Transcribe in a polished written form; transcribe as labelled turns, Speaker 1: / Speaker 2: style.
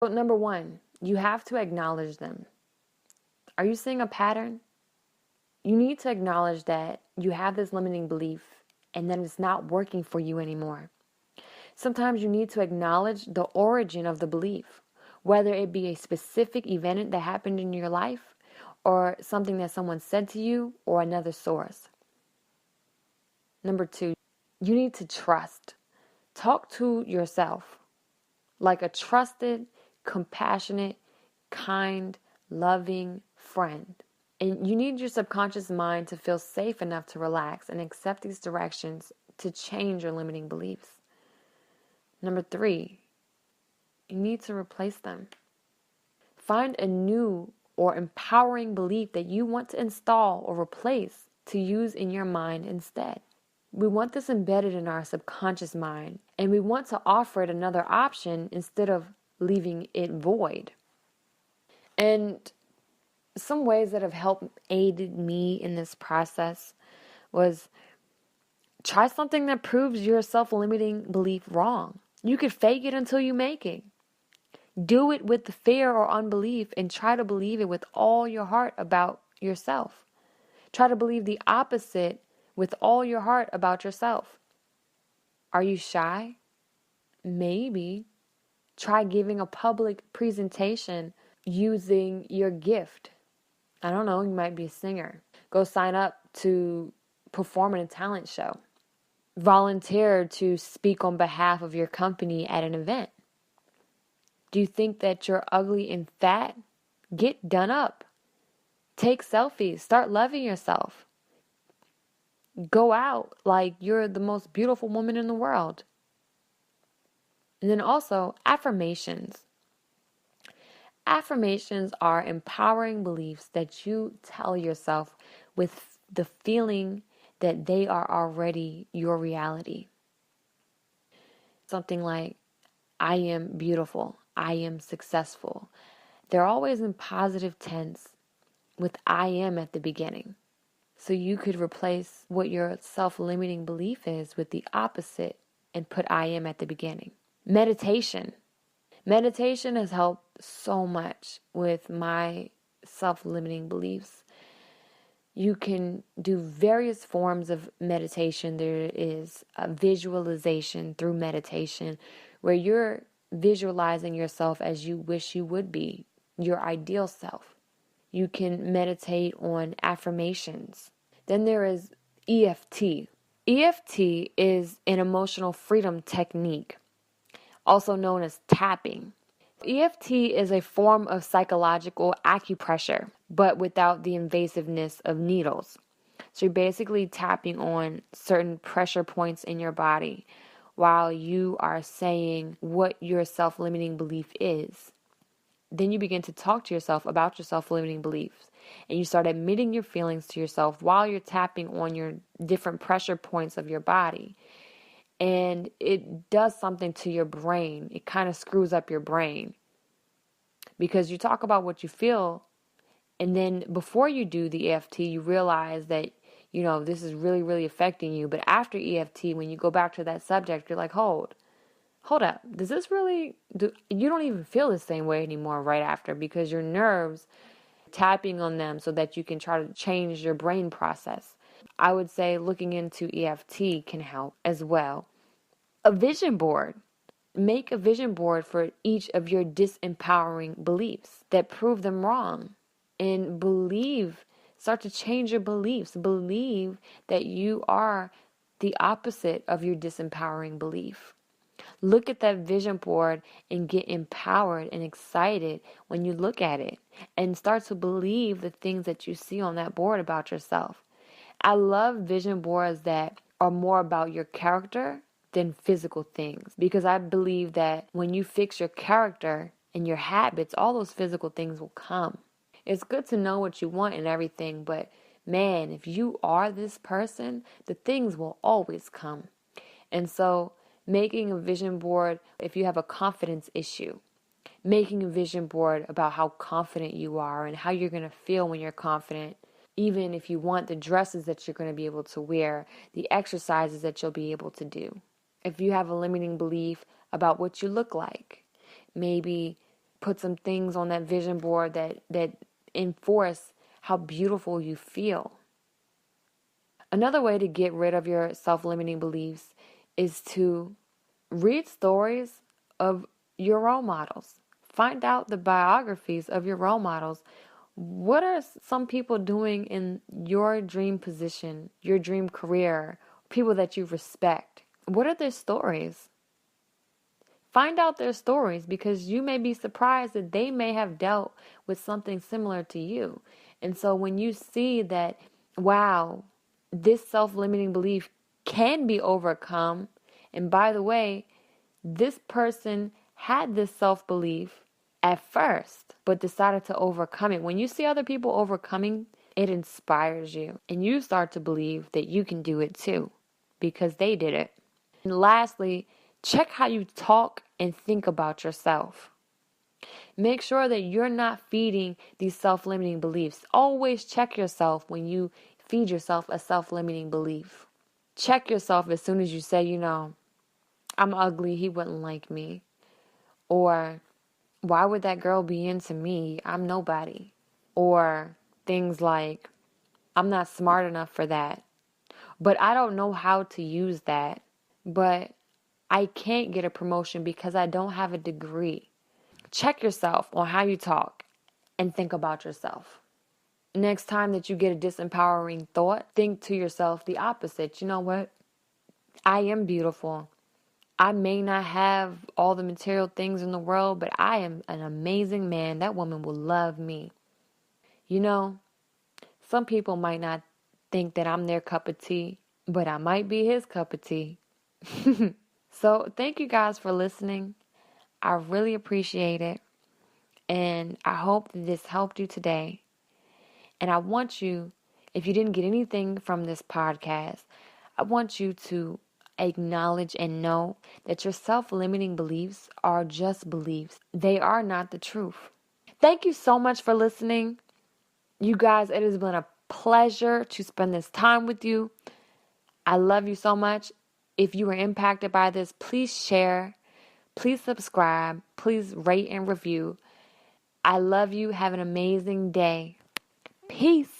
Speaker 1: So, number one, you have to acknowledge them. Are you seeing a pattern? You need to acknowledge that you have this limiting belief and that it's not working for you anymore. Sometimes you need to acknowledge the origin of the belief, whether it be a specific event that happened in your life or something that someone said to you or another source. Number two, you need to trust. Talk to yourself like a trusted, compassionate, kind, loving friend. And you need your subconscious mind to feel safe enough to relax and accept these directions to change your limiting beliefs. Number three, you need to replace them. Find a new or empowering belief that you want to install or replace to use in your mind instead. We want this embedded in our subconscious mind, and we want to offer it another option instead of leaving it void. And some ways that have helped aided me in this process was try something that proves your self-limiting belief wrong. You could fake it until you make it. Do it with the fear or unbelief and try to believe it with all your heart about yourself. Try to believe the opposite with all your heart about yourself. Are you shy? Maybe. Try giving a public presentation using your gift. I don't know, you might be a singer. Go sign up to perform in a talent show. Volunteer to speak on behalf of your company at an event. Do you think that you're ugly and fat? Get done up. Take selfies. Start loving yourself. Go out like you're the most beautiful woman in the world. And then also, affirmations. Affirmations are empowering beliefs that you tell yourself with the feeling that they are already your reality. Something like, I am beautiful. I am successful. They're always in positive tense with I am at the beginning. So you could replace what your self-limiting belief is with the opposite and put I am at the beginning. Meditation. Meditation has helped so much with my self-limiting beliefs. You can do various forms of meditation. There is a visualization through meditation where you're visualizing yourself as you wish you would be, your ideal self. You can meditate on affirmations. Then there is EFT. EFT is an emotional freedom technique, also known as tapping. EFT is a form of psychological acupressure, but without the invasiveness of needles. So you're basically tapping on certain pressure points in your body while you are saying what your self-limiting belief is. Then you begin to talk to yourself about your self-limiting beliefs. And you start admitting your feelings to yourself while you're tapping on your different pressure points of your body. And it does something to your brain. It kind of screws up your brain. Because you talk about what you feel, and then before you do the EFT, you realize that, this is really, really affecting you. But after EFT, when you go back to that subject, you're like, hold up, does this really, you don't even feel the same way anymore right after, because your nerves, tapping on them so that you can try to change your brain process. I would say looking into EFT can help as well. A vision board. Make a vision board for each of your disempowering beliefs that prove them wrong. And start to change your beliefs. Believe that you are the opposite of your disempowering belief. Look at that vision board and get empowered and excited when you look at it, and start to believe the things that you see on that board about yourself. I love vision boards that are more about your character than physical things, because I believe that when you fix your character and your habits, all those physical things will come. It's good to know what you want and everything, but man, if you are this person, the things will always come. And so making a vision board, if you have a confidence issue, making a vision board about how confident you are and how you're going to feel when you're confident, even if you want the dresses that you're going to be able to wear, the exercises that you'll be able to do. If you have a limiting belief about what you look like, maybe put some things on that vision board that enforce how beautiful you feel. Another way to get rid of your self-limiting beliefs is to read stories of your role models. Find out the biographies of your role models. What are some people doing in your dream position, your dream career, people that you respect? What are their stories? Find out their stories, because you may be surprised that they may have dealt with something similar to you. And so when you see that, wow, this self-limiting belief can be overcome, and by the way, this person had this self-belief at first, but decided to overcome it. When you see other people overcoming, it inspires you, and you start to believe that you can do it too, because they did it. And lastly, check how you talk and think about yourself. Make sure that you're not feeding these self-limiting beliefs. Always check yourself when you feed yourself a self-limiting belief. Check yourself as soon as you say, I'm ugly, he wouldn't like me. Or, why would that girl be into me? I'm nobody. Or things like, I'm not smart enough for that. But I don't know how to use that. But I can't get a promotion because I don't have a degree. Check yourself on how you talk and think about yourself. Next time that you get a disempowering thought, think to yourself the opposite. You know what? I am beautiful. I may not have all the material things in the world, but I am an amazing man. That woman will love me. Some people might not think that I'm their cup of tea, but I might be his cup of tea. So thank you guys for listening. I really appreciate it. And I hope that this helped you today. And I want you, if you didn't get anything from this podcast, I want you to acknowledge and know that your self-limiting beliefs are just beliefs. They are not the truth. Thank you so much for listening. You guys, it has been a pleasure to spend this time with you. I love you so much. If you were impacted by this, please share. Please subscribe. Please rate and review. I love you. Have an amazing day. Peace.